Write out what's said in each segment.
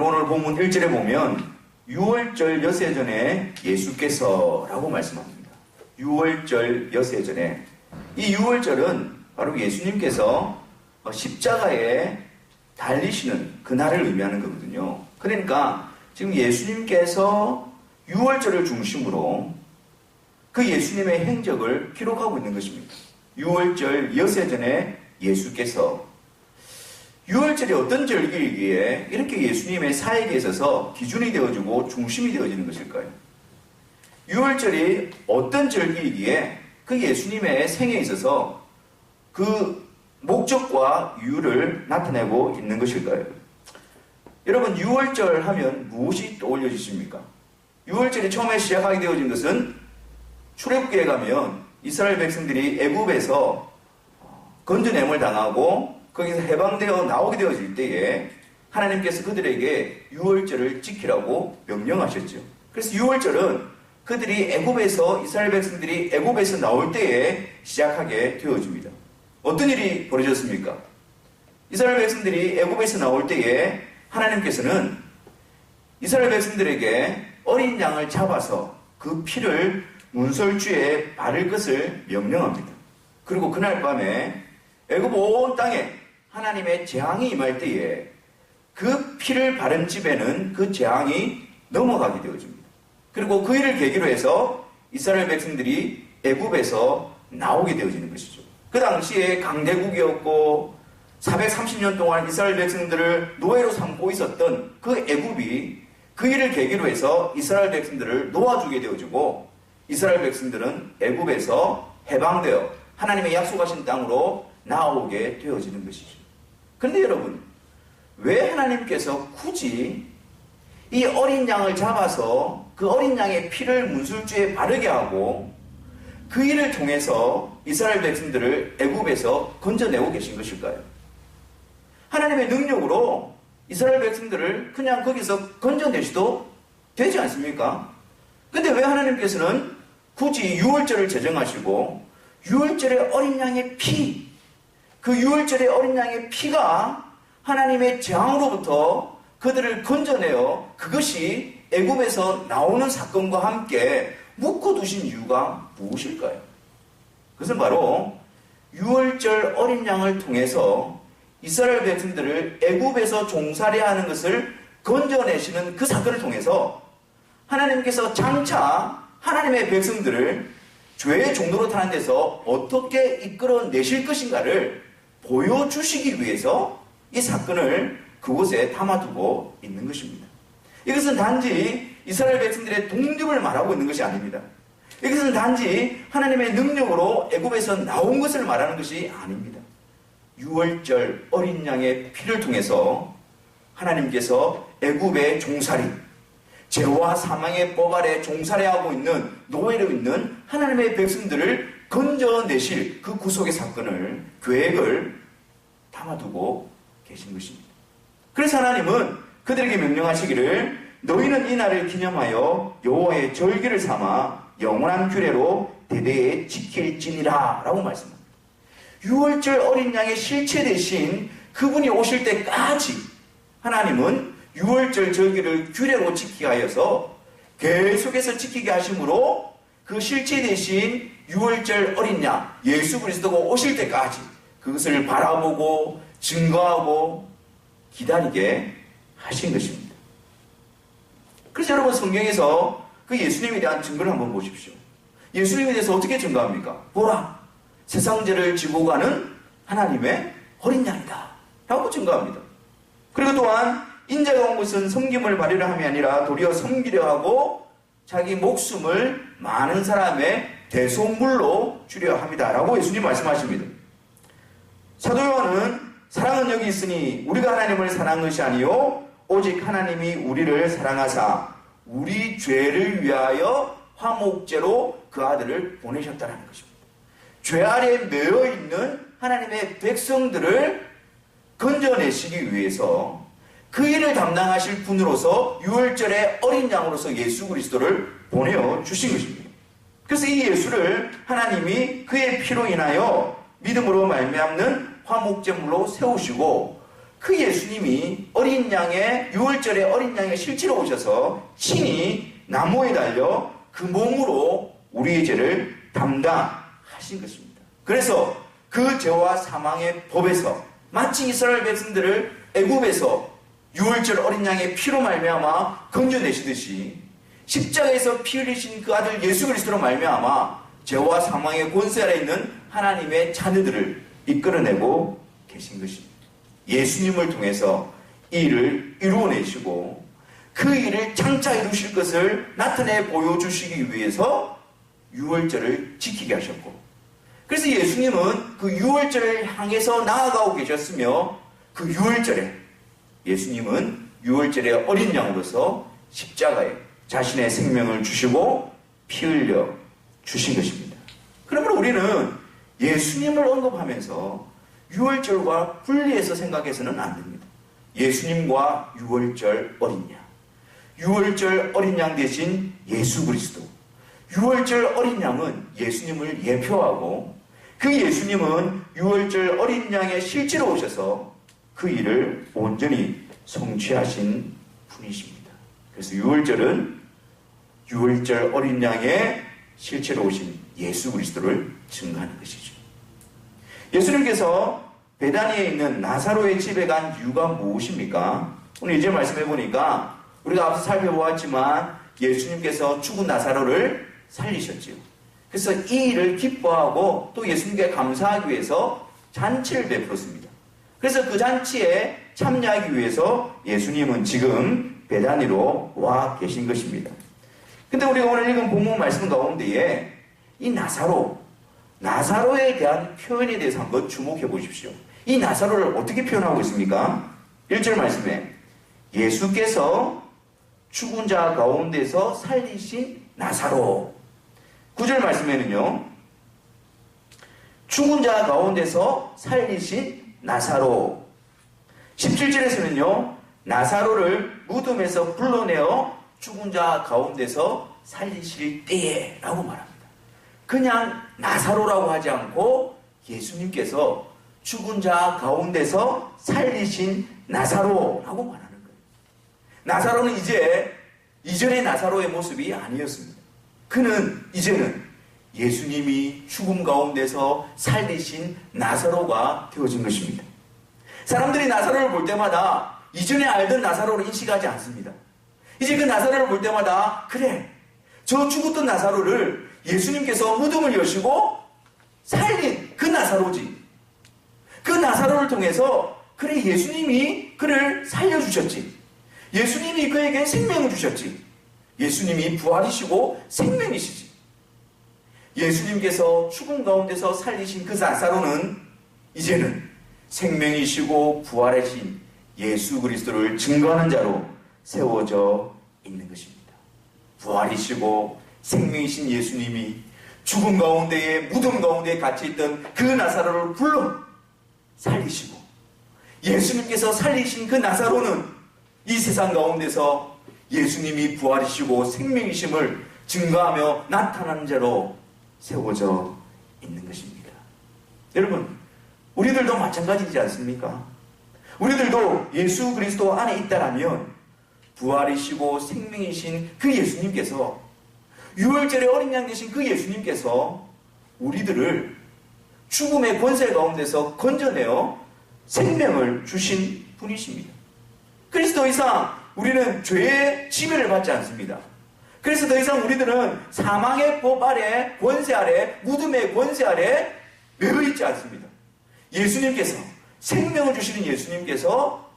오늘 본문 1절에 보면 6월절 여세 전에 예수께서 라고 말씀합니다. 6월절 여세 전에. 이 6월절은 바로 예수님께서 십자가에 달리시는 그날을 의미하는 거거든요. 그러니까 지금 예수님께서 6월절을 중심으로 그 예수님의 행적을 기록하고 있는 것입니다. 6월절 여세 전에 예수께서 6월절이 어떤 절기이기에 이렇게 예수님의 사역에 있어서 기준이 되어지고 중심이 되어지는 것일까요? 6월절이 어떤 절기이기에 그 예수님의 생에 있어서 그 목적과 이유를 나타내고 있는 것일까요? 여러분 6월절 하면 무엇이 떠올려지십니까? 6월절이 처음에 시작하게 되어진 것은 출애굽기에 가면 이스라엘 백성들이 애굽에서 건져냄을 당하고 거기서 해방되어 나오게 되어질 때에 하나님께서 그들에게 6월절을 지키라고 명령하셨죠. 그래서 6월절은 그들이 애굽에서 이스라엘 백성들이 애굽에서 나올 때에 시작하게 되어집니다. 어떤 일이 벌어졌습니까? 이스라엘 백성들이 애굽에서 나올 때에 하나님께서는 이스라엘 백성들에게 어린 양을 잡아서 그 피를 문설주에 바를 것을 명령합니다. 그리고 그날 밤에 애굽 온 땅에 하나님의 재앙이 임할 때에 그 피를 바른 집에는 그 재앙이 넘어가게 되어집니다. 그리고 그 일을 계기로 해서 이스라엘 백성들이 애굽에서 나오게 되어지는 것이죠. 그 당시에 강대국이었고 430년 동안 이스라엘 백성들을 노예로 삼고 있었던 그 애굽이 그 일을 계기로 해서 이스라엘 백성들을 놓아주게 되어지고 이스라엘 백성들은 애굽에서 해방되어 하나님의 약속하신 땅으로 나오게 되어지는 것이죠. 그런데 여러분, 왜 하나님께서 굳이 이 어린 양을 잡아서 그 어린 양의 피를 문술주에 바르게 하고 그 일을 통해서 이스라엘 백성들을 애굽에서 건져내고 계신 것일까요? 하나님의 능력으로 이스라엘 백성들을 그냥 거기서 건져내시도 되지 않습니까? 근데 왜 하나님께서는 굳이 6월절을 제정하시고 6월절의 어린 양의 피, 그 6월절의 어린 양의 피가 하나님의 재앙으로부터 그들을 건져내어 그것이 애굽에서 나오는 사건과 함께 묶어두신 이유가 무엇일까요? 그것은 바로 6월절 어린 양을 통해서 이스라엘 백성들을 애굽에서 종살이야 하는 것을 건져내시는 그 사건을 통해서 하나님께서 장차 하나님의 백성들을 죄의 종로로 타는 데서 어떻게 이끌어내실 것인가를 보여주시기 위해서 이 사건을 그곳에 담아두고 있는 것입니다. 이것은 단지 이스라엘 백성들의 독립을 말하고 있는 것이 아닙니다. 이것은 단지 하나님의 능력으로 애굽에서 나온 것을 말하는 것이 아닙니다. 6월절 어린 양의 피를 통해서 하나님께서 애굽의 종살이, 죄와 사망의 법 아래 종살이하고 있는 노예로 있는 하나님의 백성들을 건져내실 그 구속의 사건을, 계획을 담아두고 계신 것입니다. 그래서 하나님은 그들에게 명령하시기를 너희는 이 날을 기념하여 여호와의 절기를 삼아 영원한 규례로 대대에 지킬지니라 라고 말씀합니다. 6월절 어린 양의 실체 대신 그분이 오실 때까지 하나님은 6월절 절기를 규례로 지키게 하여서 계속해서 지키게 하심으로 그 실체 대신 6월절 어린 양 예수 그리스도가 오실 때까지 그것을 바라보고 증거하고 기다리게 하신 것입니다. 그래서 여러분 성경에서 그 예수님에 대한 증거를 한번 보십시오. 예수님에 대해서 어떻게 증거합니까? 보라, 세상 죄를 지고 가는 하나님의 어린 양이다 라고 증거합니다. 그리고 또한 인자가 온 것은 섬김을 받으려 함이 아니라 도리어 섬기려 하고 자기 목숨을 많은 사람의 대속물로 주려 합니다 라고 예수님 말씀하십니다. 사도 요한은 사랑은 여기 있으니 우리가 하나님을 사랑한 것이 아니요 오직 하나님이 우리를 사랑하사 우리 죄를 위하여 화목제로 그 아들을 보내셨다는 것입니다. 죄 아래에 매여 있는 하나님의 백성들을 건져내시기 위해서 그 일을 담당하실 분으로서 6월절의 어린 양으로서 예수 그리스도를 보내어 주신 것입니다. 그래서 이 예수를 하나님이 그의 피로 인하여 믿음으로 말미암는 화목제물로 세우시고 그 예수님이 어린 양의, 6월절에 어린 양의 실제로 오셔서 친히 나무에 달려 그 몸으로 우리의 죄를 담당하신 것입니다. 그래서 그 죄와 사망의 법에서 마치 이스라엘 백성들을 애굽에서 6월절 어린 양의 피로 말미암아 건져내시듯이 십자가에서 피 흘리신 그 아들 예수 그리스도로 말미암아 죄와 사망의 권세 아래 있는 하나님의 자녀들을 이끌어내고 계신 것입니다. 예수님을 통해서 이 일을 이루어내시고 그 일을 장차 이루실 것을 나타내 보여주시기 위해서 6월절을 지키게 하셨고, 그래서 예수님은 그 6월절을 향해서 나아가고 계셨으며 그 6월절에 예수님은 6월절의 어린 양으로서 십자가에 자신의 생명을 주시고 피 흘려 주신 것입니다. 그러므로 우리는 예수님을 언급하면서 6월절과 분리해서 생각해서는 안 됩니다. 예수님과 6월절 어린 양, 6월절 어린 양 대신 예수 그리스도, 6월절 어린 양은 예수님을 예표하고 그 예수님은 6월절 어린 양의 실제로 오셔서 그 일을 온전히 성취하신 분이십니다. 그래서 6월절은 6월절 어린 양의 실제로 오신 예수 그리스도를 증거하는 것이죠. 예수님께서 베다니에 있는 나사로의 집에 간 이유가 무엇입니까? 오늘 이제 말씀해 보니까 우리가 앞서 살펴보았지만 예수님께서 죽은 나사로를 살리셨지요. 그래서 이 일을 기뻐하고 또 예수님께 감사하기 위해서 잔치를 베풀었습니다. 그래서 그 잔치에 참여하기 위해서 예수님은 지금 베다니로 와 계신 것입니다. 근데 우리가 오늘 읽은 본문 말씀 가운데에 이 나사로에 대한 표현에 대해서 한번 주목해 보십시오. 이 나사로를 어떻게 표현하고 있습니까? 1절 말씀에 예수께서 죽은 자 가운데서 살리신 나사로. 9절 말씀에는요, 죽은 자 가운데서 살리신 나사로. 17절에서는요, 나사로를 무덤에서 불러내어 죽은 자 가운데서 살리실 때에 라고 말합니다. 그냥 나사로라고 하지 않고 예수님께서 죽은 자 가운데서 살리신 나사로라고 말하는 거예요. 나사로는 이제 이전의 나사로의 모습이 아니었습니다. 그는 이제는 예수님이 죽음 가운데서 살리신 나사로가 되어진 것입니다. 사람들이 나사로를 볼 때마다 이전에 알던 나사로를 인식하지 않습니다. 이제 그 나사로를 볼 때마다 그래, 저 죽었던 나사로를 예수님께서 무덤을 여시고 살린 그 나사로지. 그 나사로를 통해서 그래, 예수님이 그를 살려주셨지. 예수님이 그에게 생명을 주셨지. 예수님이 부활이시고 생명이시지. 예수님께서 죽음 가운데서 살리신 그 나사로는 이제는 생명이시고 부활하신 예수 그리스도를 증거하는 자로 세워져 있는 것입니다. 부활이시고 생명이신 예수님이 죽음 가운데에 무덤 가운데에 갇혀있던 그 나사로를 불러 살리시고 예수님께서 살리신 그 나사로는 이 세상 가운데서 예수님이 부활이시고 생명이심을 증거하며 나타나는 자로 세워져 있는 것입니다. 여러분, 우리들도 마찬가지지 않습니까? 우리들도 예수 그리스도 안에 있다라면 부활이시고 생명이신 그 예수님께서, 6월절에 어린 양 되신 그 예수님께서 우리들을 죽음의 권세 가운데서 건져내어 생명을 주신 분이십니다. 그래서 더 이상 우리는 죄의 지배를 받지 않습니다. 그래서 더 이상 우리들은 사망의 법 아래, 권세 아래, 무덤의 권세 아래 매여 있지 않습니다. 예수님께서, 생명을 주시는 예수님께서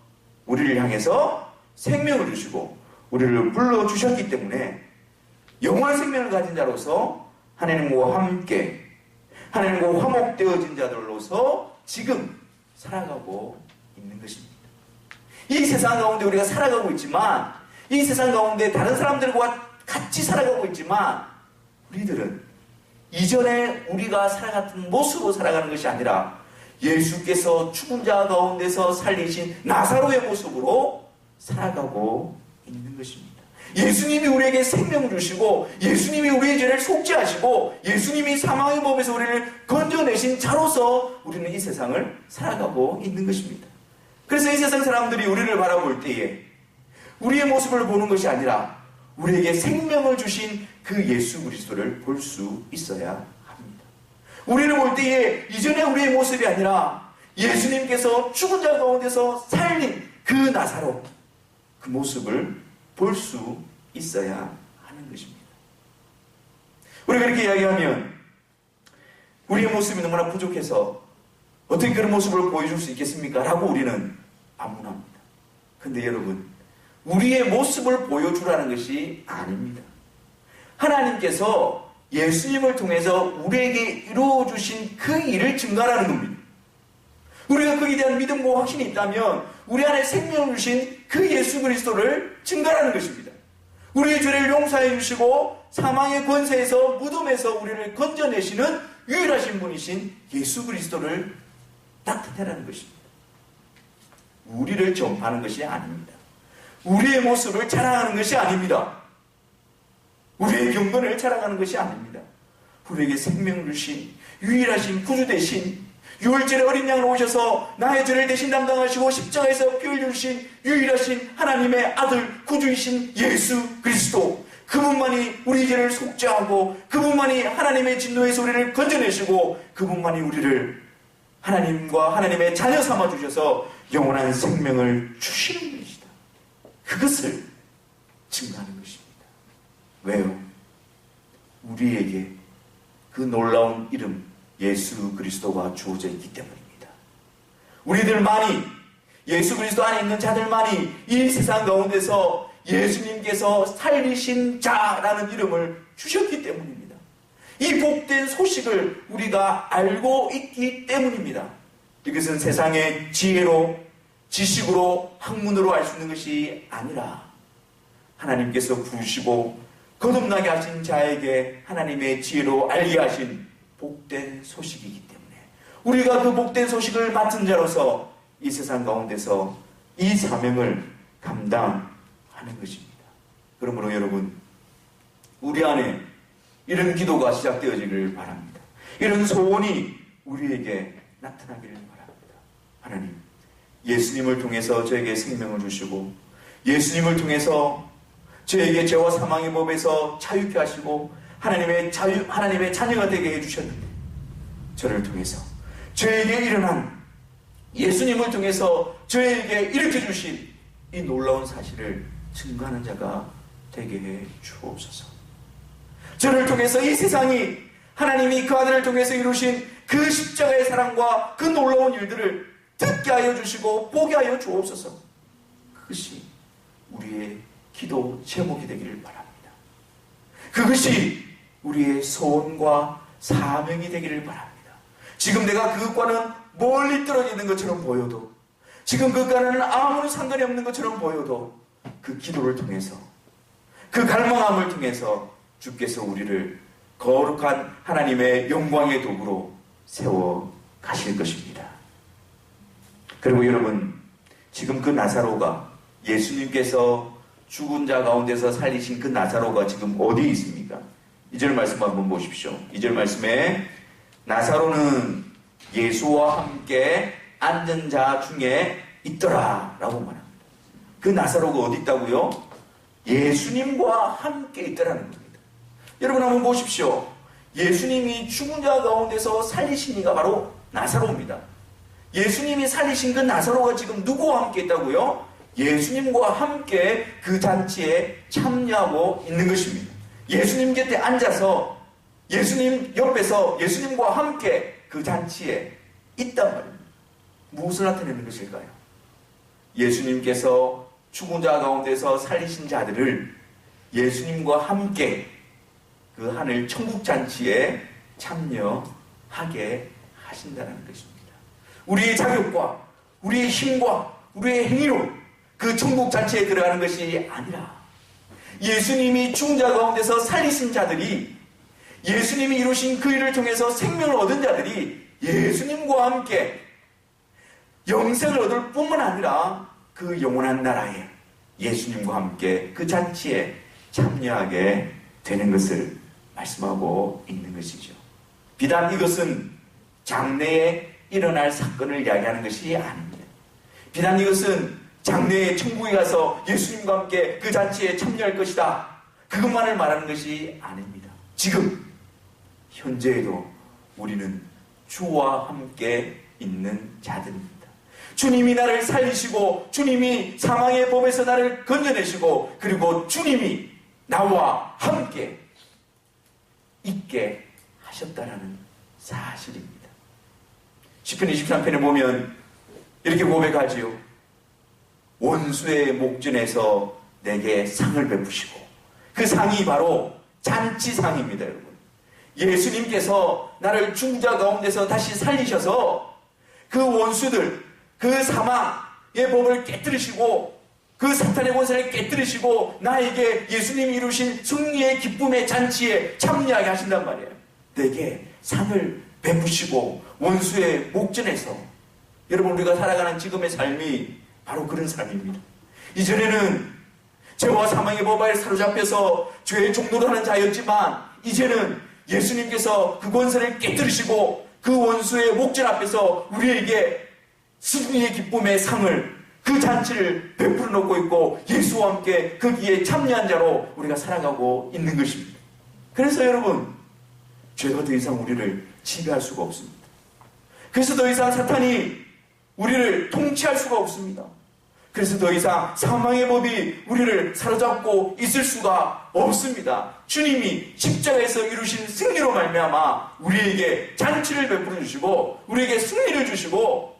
우리를 향해서 생명을 주시고 우리를 불러주셨기 때문에 영원한 생명을 가진 자로서 하나님과 함께, 하나님과 화목되어진 자들로서 지금 살아가고 있는 것입니다. 이 세상 가운데 우리가 살아가고 있지만, 이 세상 가운데 다른 사람들과 같이 살아가고 있지만, 우리들은 이전에 우리가 살아갔던 모습으로 살아가는 것이 아니라 예수께서 죽은 자 가운데서 살리신 나사로의 모습으로 살아가고 있는 것입니다. 예수님이 우리에게 생명을 주시고 예수님이 우리의 죄를 속죄하시고 예수님이 사망의 법에서 우리를 건져내신 자로서 우리는 이 세상을 살아가고 있는 것입니다. 그래서 이 세상 사람들이 우리를 바라볼 때에 우리의 모습을 보는 것이 아니라 우리에게 생명을 주신 그 예수 그리스도를 볼 수 있어야 합니다. 우리를 볼 때에 이전에 우리의 모습이 아니라 예수님께서 죽은 자 가운데서 살린 그 나사로, 그 모습을 볼 수 있어야 하는 것입니다. 우리가 이렇게 이야기하면 우리의 모습이 너무나 부족해서 어떻게 그런 모습을 보여줄 수 있겠습니까? 라고 우리는 반문합니다. 근데 여러분, 우리의 모습을 보여주라는 것이 아닙니다. 하나님께서 예수님을 통해서 우리에게 이루어주신 그 일을 증가하는 겁니다. 우리가 거기에 대한 믿음과 확신이 있다면 우리 안에 생명을 주신 그 예수 그리스도를 증가하는 것입니다. 우리의 죄를 용서해 주시고 사망의 권세에서, 무덤에서 우리를 건져내시는 유일하신 분이신 예수 그리스도를 나타내라는 것입니다. 우리를 전파하는 것이 아닙니다. 우리의 모습을 자랑하는 것이 아닙니다. 우리의 경건을 자랑하는 것이 아닙니다. 우리에게 생명을 주신 유일하신 구주 되신, 유월절에 어린 양으로 오셔서 나의 죄를 대신 담당하시고 십자가에서 피 흘려주신 유일하신 하나님의 아들 구주이신 예수 그리스도, 그분만이 우리 죄를 속죄하고 그분만이 하나님의 진노에서 우리를 건져내시고 그분만이 우리를 하나님과 하나님의 자녀 삼아 주셔서 영원한 생명을 주시는 것이다. 그것을 증거하는 것입니다. 왜요? 우리에게 그 놀라운 이름 예수 그리스도가 주어져 있기 때문입니다. 우리들만이, 예수 그리스도 안에 있는 자들만이 이 세상 가운데서 예수님께서 살리신 자라는 이름을 주셨기 때문입니다. 이 복된 소식을 우리가 알고 있기 때문입니다. 이것은 세상의 지혜로, 지식으로, 학문으로 알 수 있는 것이 아니라 하나님께서 부르시고 거듭나게 하신 자에게 하나님의 지혜로 알게 하신 복된 소식이기 때문에 우리가 그 복된 소식을 맡은 자로서 이 세상 가운데서 이 사명을 감당하는 것입니다. 그러므로 여러분, 우리 안에 이런 기도가 시작되어지기를 바랍니다. 이런 소원이 우리에게 나타나기를 바랍니다. 하나님, 예수님을 통해서 저에게 생명을 주시고 예수님을 통해서 저에게 죄와 사망의 법에서 자유케 하시고 하나님의 자녀가 되게 해주셨는데, 저를 통해서 저에게 일어난, 예수님을 통해서 저에게 일으켜주신 이 놀라운 사실을 증거하는 자가 되게 해 주옵소서. 저를 통해서 이 세상이 하나님이 그 아들을 통해서 이루신 그 십자가의 사랑과 그 놀라운 일들을 듣게 하여 주시고 보게 하여 주옵소서. 그것이 우리의 기도 제목이 되기를 바랍니다. 그것이 우리의 소원과 사명이 되기를 바랍니다. 지금 내가 그것과는 멀리 떨어져 있는 것처럼 보여도, 지금 그것과는 아무런 상관이 없는 것처럼 보여도 그 기도를 통해서, 그 갈망함을 통해서 주께서 우리를 거룩한 하나님의 영광의 도구로 세워 가실 것입니다. 그리고 여러분, 지금 그 나사로가, 예수님께서 죽은 자 가운데서 살리신 그 나사로가 지금 어디에 있습니까? 2절 말씀 한번 보십시오. 2절 말씀에 나사로는 예수와 함께 앉은 자 중에 있더라 라고 말합니다. 그 나사로가 어디 있다고요? 예수님과 함께 있더라는 겁니다. 여러분 한번 보십시오. 예수님이 죽은 자 가운데서 살리신 이가 바로 나사로입니다. 예수님이 살리신 그 나사로가 지금 누구와 함께 있다고요? 예수님과 함께 그 잔치에 참여하고 있는 것입니다. 예수님 곁에 앉아서 예수님 옆에서 예수님과 함께 그 잔치에 있단 말입니다. 무엇을 나타내는 것일까요? 예수님께서 죽은 자 가운데서 살리신 자들을 예수님과 함께 그 하늘 천국 잔치에 참여하게 하신다는 것입니다. 우리의 자격과 우리의 힘과 우리의 행위로 그 천국 잔치에 들어가는 것이 아니라 예수님이 죽은 자 가운데서 살리신 자들이, 예수님이 이루신 그 일을 통해서 생명을 얻은 자들이 예수님과 함께 영생을 얻을 뿐만 아니라 그 영원한 나라에 예수님과 함께 그 잔치에 참여하게 되는 것을 말씀하고 있는 것이죠. 비단 이것은 장래에 일어날 사건을 이야기하는 것이 아닙니다. 비단 이것은 장래에 천국에 가서 예수님과 함께 그 잔치에 참여할 것이다, 그것만을 말하는 것이 아닙니다. 지금 현재에도 우리는 주와 함께 있는 자들입니다. 주님이 나를 살리시고 주님이 사망의 법에서 나를 건져내시고 그리고 주님이 나와 함께 있게 하셨다라는 사실입니다. 시편 23편에 보면 이렇게 고백하지요. 원수의 목전에서 내게 상을 베푸시고, 그 상이 바로 잔치상입니다. 여러분, 예수님께서 나를 중자 가운데서 다시 살리셔서 그 원수들, 그 사망의 법을 깨뜨리시고 그 사탄의 권세를 깨뜨리시고 나에게 예수님이 이루신 승리의 기쁨의 잔치에 참여하게 하신단 말이에요. 내게 상을 베푸시고 원수의 목전에서. 여러분, 우리가 살아가는 지금의 삶이 바로 그런 삶입니다. 이전에는 죄와 사망의 법에 사로잡혀서 죄의 종노를 하는 자였지만 이제는 예수님께서 그 권세를 깨뜨리시고 그 원수의 목전 앞에서 우리에게 승리의 기쁨의 상을, 그 잔치를 베풀어 놓고 있고 예수와 함께 거기에 참여한 자로 우리가 살아가고 있는 것입니다. 그래서 여러분, 죄가 더 이상 우리를 지배할 수가 없습니다. 그래서 더 이상 사탄이 우리를 통치할 수가 없습니다. 그래서 더 이상 사망의 법이 우리를 사로잡고 있을 수가 없습니다. 주님이 십자가에서 이루신 승리로 말미암아 우리에게 잔치를 베풀어 주시고 우리에게 승리를 주시고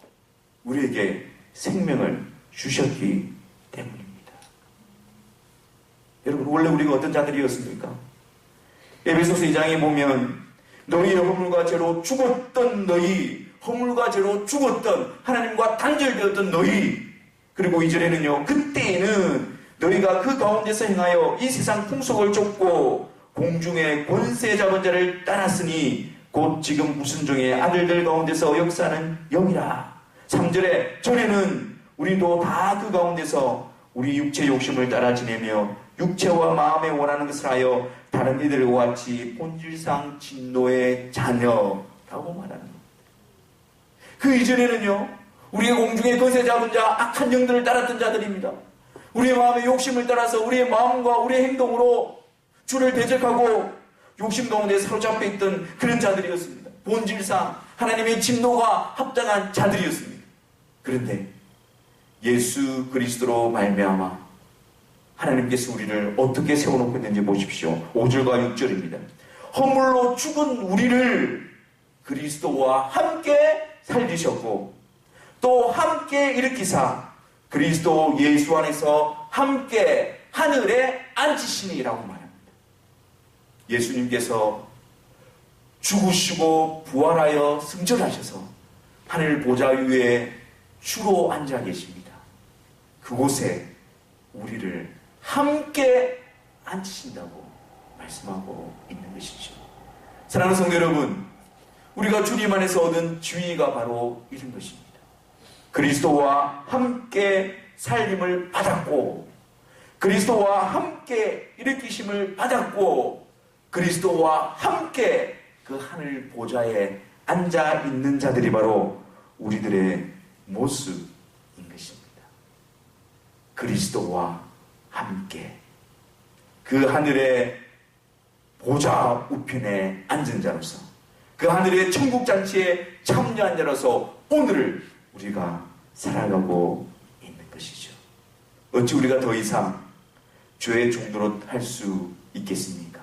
우리에게 생명을 주셨기 때문입니다. 여러분, 원래 우리가 어떤 자들이었습니까? 에베소서 2장에 보면 너희의 허물과 죄로 죽었던 너희, 허물과 죄로 죽었던, 하나님과 단절되었던 너희, 그리고 이전에는요, 그때에는 너희가 그 가운데서 행하여 이 세상 풍속을 쫓고 공중의 권세 잡은 자를 따랐으니 곧 지금 무슨 종의 아들들 가운데서 역사하는 영이라. 3절에 전에는 우리도 다 그 가운데서 우리 육체 욕심을 따라 지내며 육체와 마음에 원하는 것을 하여 다른 이들과 같이 본질상 진노의 자녀라고 말하는 겁니다. 그 이전에는요, 우리의 공중의 권세 잡은 자, 악한 영들을 따랐던 자들입니다. 우리의 마음의 욕심을 따라서 우리의 마음과 우리의 행동으로 주를 대적하고 욕심 가운데 사로잡혀 있던 그런 자들이었습니다. 본질상 하나님의 진노가 합당한 자들이었습니다. 그런데 예수 그리스도로 말미암아 하나님께서 우리를 어떻게 세워놓고 있는지 보십시오. 5절과 6절입니다. 허물로 죽은 우리를 그리스도와 함께 살리셨고 또 함께 일으키사 그리스도 예수 안에서 함께 하늘에 앉히시니라고 말합니다. 예수님께서 죽으시고 부활하여 승천하셔서 하늘 보좌 위에 주로 앉아 계십니다. 그곳에 우리를 함께 앉히신다고 말씀하고 있는 것이죠. 사랑하는 성도 여러분, 우리가 주님 안에서 얻은 지위가 바로 이런 것입니다. 그리스도와 함께 살림을 받았고 그리스도와 함께 일으키심을 받았고 그리스도와 함께 그 하늘 보좌에 앉아 있는 자들이 바로 우리들의 모습인 것입니다. 그리스도와 함께 그 하늘의 보좌 우편에 앉은 자로서 그 하늘의 천국 잔치에 참여한 자로서 오늘을 우리가 살아가고 있는 것이죠. 어찌 우리가 더 이상 죄의 종노릇 할 수 있겠습니까?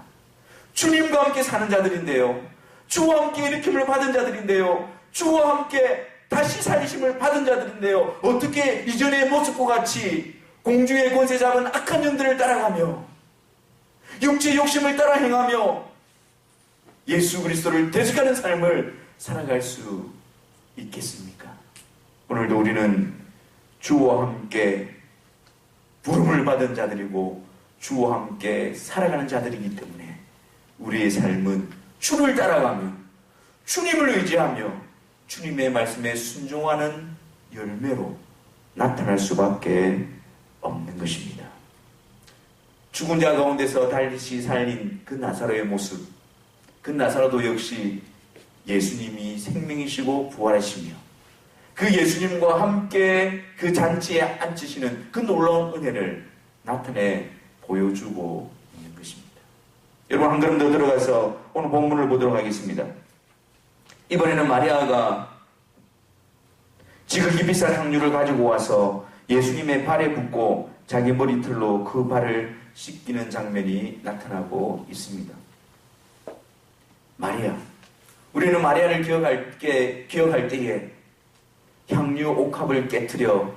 주님과 함께 사는 자들인데요, 주와 함께 일으킴을 받은 자들인데요, 주와 함께 다시 살리심을 받은 자들인데요, 어떻게 이전의 모습과 같이 공중의 권세 잡은 악한 영들을 따라가며 육체의 욕심을 따라 행하며 예수 그리스도를 대적하는 삶을 살아갈 수 있겠습니까? 오늘도 우리는 주와 함께 부름을 받은 자들이고 주와 함께 살아가는 자들이기 때문에 우리의 삶은 주를 따라가며 주님을 의지하며 주님의 말씀에 순종하는 열매로 나타날 수밖에 없는 것입니다. 죽은 자 가운데서 다시 살린 그 나사로의 모습, 그 나사로도 역시 예수님이 생명이시고 부활하시며 그 예수님과 함께 그 잔치에 앉으시는 그 놀라운 은혜를 나타내 보여주고 있는 것입니다. 여러분, 한 걸음 더 들어가서 오늘 본문을 보도록 하겠습니다. 이번에는 마리아가 지극히 비싼 향유를 가지고 와서 예수님의 발에 붓고 자기 머리털로 그 발을 씻기는 장면이 나타나고 있습니다. 마리아. 우리는 마리아를 기억할 때에 향유 옥합을 깨트려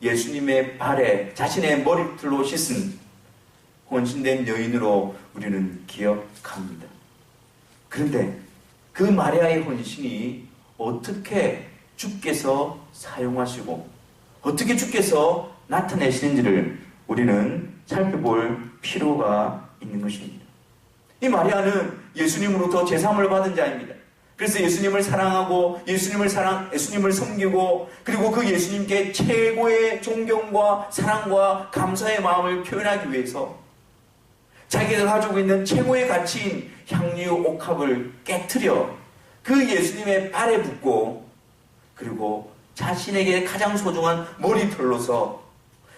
예수님의 발에 자신의 머리털로 씻은 헌신된 여인으로 우리는 기억합니다. 그런데 그 마리아의 헌신이 어떻게 주께서 사용하시고 어떻게 주께서 나타내시는지를 우리는 살펴볼 필요가 있는 것입니다. 이 마리아는 예수님으로부터 제사함을 받은 자입니다. 그래서 예수님을 사랑하고 예수님을 섬기고 그리고 그 예수님께 최고의 존경과 사랑과 감사의 마음을 표현하기 위해서 자기가 가지고 있는 최고의 가치인 향유 옥합을 깨트려 그 예수님의 발에 붓고 그리고 자신에게 가장 소중한 머리털로서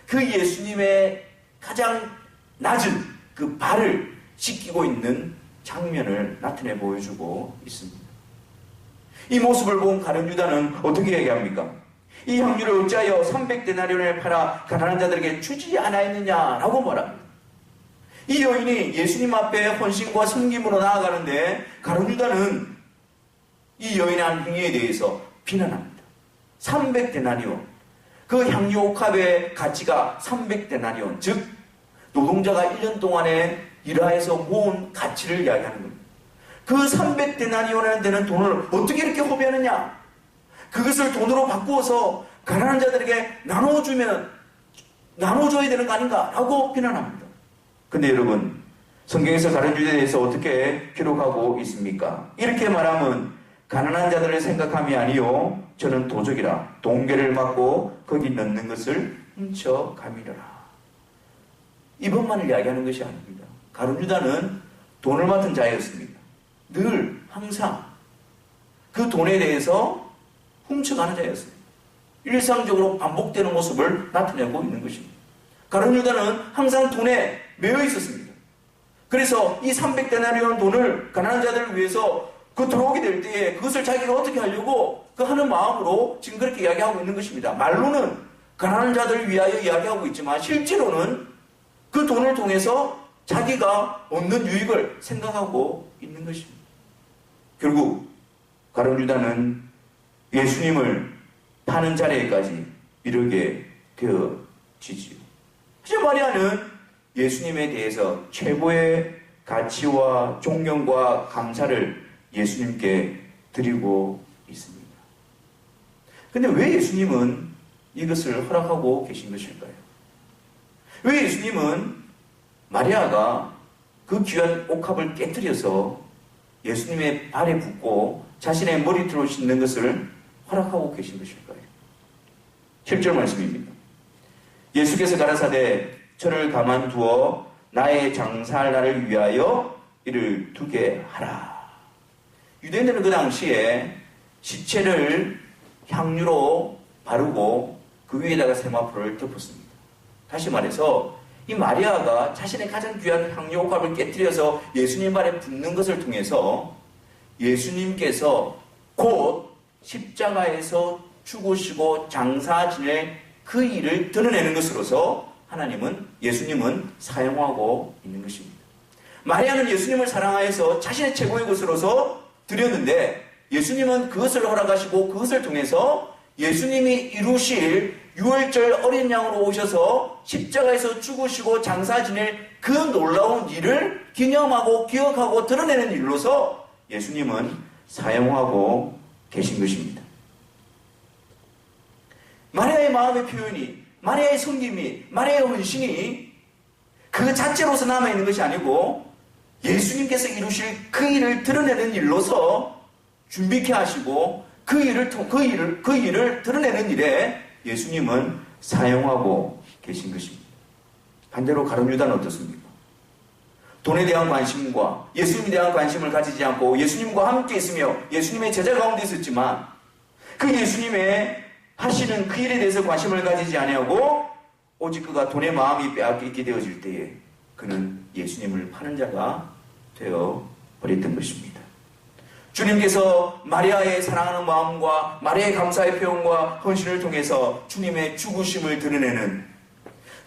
그 예수님의 가장 낮은 그 발을 씻기고 있는 장면을 나타내 보여주고 있습니다. 이 모습을 본 가룟 유다는 어떻게 얘기합니까? 이 향유를 어찌하여 300데나리온을 팔아 가난한 자들에게 주지 않았느냐라고 말합니다. 이 여인이 예수님 앞에 헌신과 섬김으로 나아가는데 가룟 유다는 이 여인의 한 행위에 대해서 비난합니다. 300데나리온. 그 향유 옥합의 가치가 300데나리온, 즉 노동자가 1년 동안에 일하여서 모은 가치를 이야기하는 겁니다. 그 300데나리온에 되는 돈을 어떻게 이렇게 허비하느냐? 그것을 돈으로 바꾸어서 가난한 자들에게 나눠줘야 되는 거 아닌가? 라고 비난합니다. 근데 여러분, 성경에서 가룟 유다에 대해서 어떻게 기록하고 있습니까? 이렇게 말하면 가난한 자들을 생각함이 아니요 저는 도적이라 동계를 맞고 거기 넣는 것을 훔쳐가미려라. 이것만을 이야기하는 것이 아닙니다. 가룟 유다는 돈을 맡은 자였습니다. 늘 항상 그 돈에 대해서 훔쳐가는 자였습니다. 일상적으로 반복되는 모습을 나타내고 있는 것입니다. 가룟 유다는 항상 돈에 매여 있었습니다. 그래서 이 300데나리온 돈을 가난한 자들을 위해서 그 들어오게 될 때에 그것을 자기가 어떻게 하려고 그 하는 마음으로 지금 그렇게 이야기하고 있는 것입니다. 말로는 가난한 자들을 위하여 이야기하고 있지만 실제로는 그 돈을 통해서 자기가 얻는 유익을 생각하고 있는 것입니다. 결국 가룟 유다는 예수님을 파는 자리에까지 이르게 되어지지요. 이제 마리아는 예수님에 대해서 최고의 가치와 존경과 감사를 예수님께 드리고 있습니다. 근데 왜 예수님은 이것을 허락하고 계신 것일까요? 왜 예수님은 마리아가 그 귀한 옥합을 깨뜨려서 예수님의 발에 붓고 자신의 머리털로 씻는 것을 허락하고 계신 것일까요? 7절 말씀입니다. 예수께서 가라사대 저를 가만두어 나의 장사할 날을 위하여 이를 두게 하라. 유대인들은 그 당시에 시체를 향유로 바르고 그 위에다가 세마포를 덮었습니다. 다시 말해서 이 마리아가 자신의 가장 귀한 향유 옥합을 깨뜨려서 예수님 발에 붓는 것을 통해서 예수님께서 곧 십자가에서 죽으시고 장사 지낼 그 일을 드러내는 것으로서 예수님은 사용하고 있는 것입니다. 마리아는 예수님을 사랑하여서 자신의 최고의 것으로서 드렸는데 예수님은 그것을 허락하시고 그것을 통해서 예수님이 이루실 유월절 어린 양으로 오셔서 십자가에서 죽으시고 장사 지낼 그 놀라운 일을 기념하고 기억하고 드러내는 일로서 예수님은 사용하고 계신 것입니다. 마리아의 마음의 표현이, 마리아의 섬김이, 마리아의 헌신이 그 자체로서 남아있는 것이 아니고 예수님께서 이루실 그 일을 드러내는 일로서 준비케 하시고 그 일을 드러내는 일에 예수님은 사용하고 계신 것입니다. 반대로 가룟 유다는 어떻습니까? 돈에 대한 관심과 예수님에 대한 관심을 가지지 않고 예수님과 함께 있으며 예수님의 제자 가운데 있었지만 그 예수님의 하시는 그 일에 대해서 관심을 가지지 아니하고 오직 그가 돈의 마음이 빼앗기게 되어질 때에 그는 예수님을 파는 자가 되어 버렸던 것입니다. 주님께서 마리아의 사랑하는 마음과 마리아의 감사의 표현과 헌신을 통해서 주님의 죽으심을 드러내는,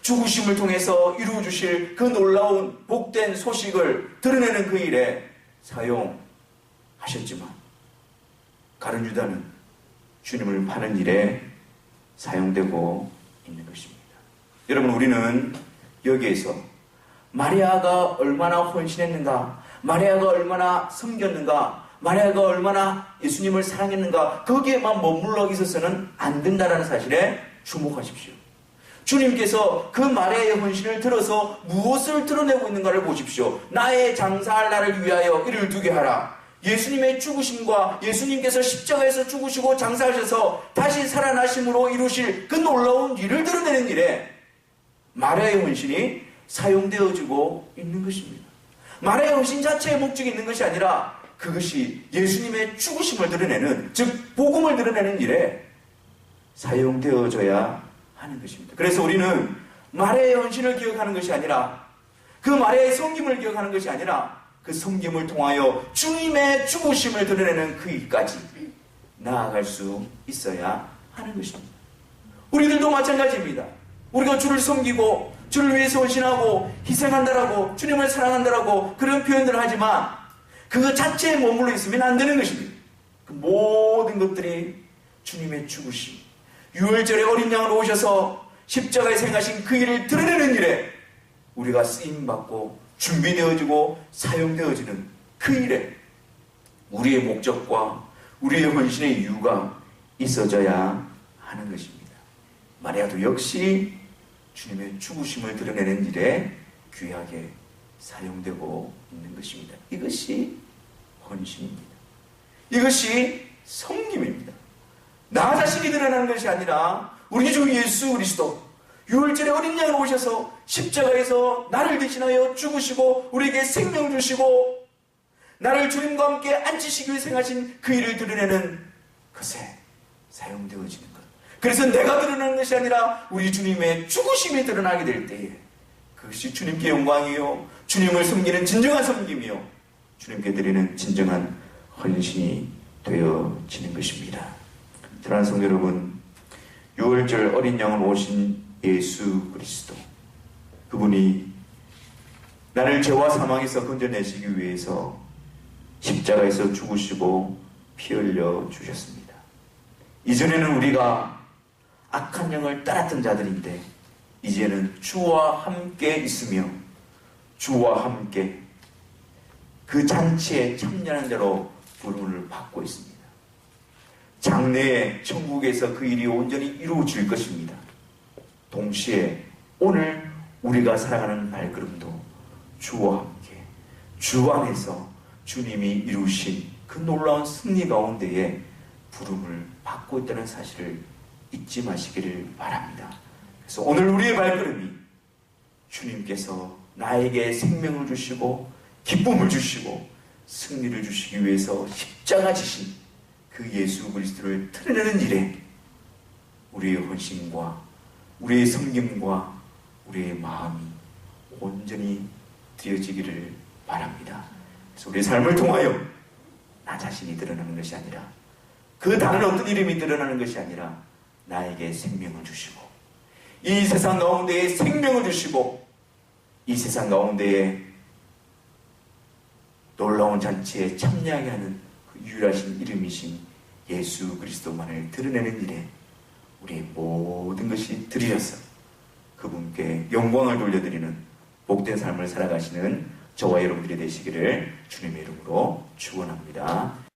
죽으심을 통해서 이루어주실 그 놀라운 복된 소식을 드러내는 그 일에 사용하셨지만 가룟 유다는 주님을 파는 일에 사용되고 있는 것입니다. 여러분, 우리는 여기에서 마리아가 얼마나 헌신했는가, 마리아가 얼마나 섬겼는가, 마리아가 얼마나 예수님을 사랑했는가, 거기에만 머물러 있어서는 안 된다는 사실에 주목하십시오. 주님께서 그 마리아의 헌신을 들어서 무엇을 드러내고 있는가를 보십시오. 나의 장사할 날을 위하여 이를 두게 하라. 예수님의 죽으심과 예수님께서 십자가에서 죽으시고 장사하셔서 다시 살아나심으로 이루실 그 놀라운 일을 드러내는 일에 마리아의 헌신이 사용되어지고 있는 것입니다. 마리아의 헌신 자체의 목적이 있는 것이 아니라 그것이 예수님의 죽으심을 드러내는, 즉 복음을 드러내는 일에 사용되어져야 하는 것입니다. 그래서 우리는 마리아의 헌신을 기억하는 것이 아니라, 그 마리아의 섬김을 기억하는 것이 아니라 그 섬김을 통하여 주님의 죽으심을 드러내는 그 일까지 나아갈 수 있어야 하는 것입니다. 우리들도 마찬가지입니다. 우리가 주를 섬기고 주를 위해서 헌신하고 희생한다라고 주님을 사랑한다라고 그런 표현들을 하지만 그 자체에 머물러 있으면 안 되는 것입니다. 그 모든 것들이 주님의 죽으심, 유월절에 어린 양으로 오셔서 십자가에 생하신 그 일을 드러내는 일에 우리가 쓰임받고 준비되어지고 사용되어지는 그 일에 우리의 목적과 우리의 헌신의 이유가 있어져야 하는 것입니다. 마리아도 역시 주님의 죽으심을 드러내는 일에 귀하게 사용되고 있는 것입니다. 이것이 헌신입니다. 이것이 섬김입니다. 나 자신이 드러나는 것이 아니라 우리 주 예수 그리스도 유월절에 어린 양으로 오셔서 십자가에서 나를 대신하여 죽으시고 우리에게 생명을 주시고 나를 주님과 함께 앉히시기 위해 생하신 그 일을 드러내는 것에 사용되어지는 것. 그래서 내가 드러나는 것이 아니라 우리 주님의 죽으심이 드러나게 될 때에 그것이 주님께 영광이요, 주님을 섬기는 진정한 섬김이요, 주님께 드리는 진정한 헌신이 되어지는 것입니다. 사랑하는 성도 여러분, 유월절 어린 양으로 오신 예수 그리스도, 그분이 나를 죄와 사망에서 건져내시기 위해서 십자가에서 죽으시고 피 흘려 주셨습니다. 이전에는 우리가 악한 영을 따랐던 자들인데 이제는 주와 함께 있으며 주와 함께 그 잔치에 참여하는 대로 부름을 받고 있습니다. 장래에 천국에서 그 일이 온전히 이루어질 것입니다. 동시에 오늘 우리가 살아가는 발걸음도 주와 함께 주 안에서 주님이 이루신 그 놀라운 승리 가운데에 부름을 받고 있다는 사실을 잊지 마시기를 바랍니다. 그래서 오늘 우리의 발걸음이 주님께서 나에게 생명을 주시고 기쁨을 주시고 승리를 주시기 위해서 십자가 지신 그 예수 그리스도를 드러내는 일에 우리의 헌신과 우리의 섬김과 우리의 마음이 온전히 드려지기를 바랍니다. 그래서 우리의 삶을 통하여 나 자신이 드러나는 것이 아니라 그 다른 어떤 이름이 드러나는 것이 아니라 나에게 생명을 주시고 이 세상 가운데에 생명을 주시고 이 세상 가운데에 놀라운 잔치에 참여하게 하는 그 유일하신 이름이신 예수 그리스도만을 드러내는 일에 우리의 모든 것이 드려져서 그분께 영광을 돌려드리는 복된 삶을 살아가시는 저와 여러분들이 되시기를 주님의 이름으로 축원합니다.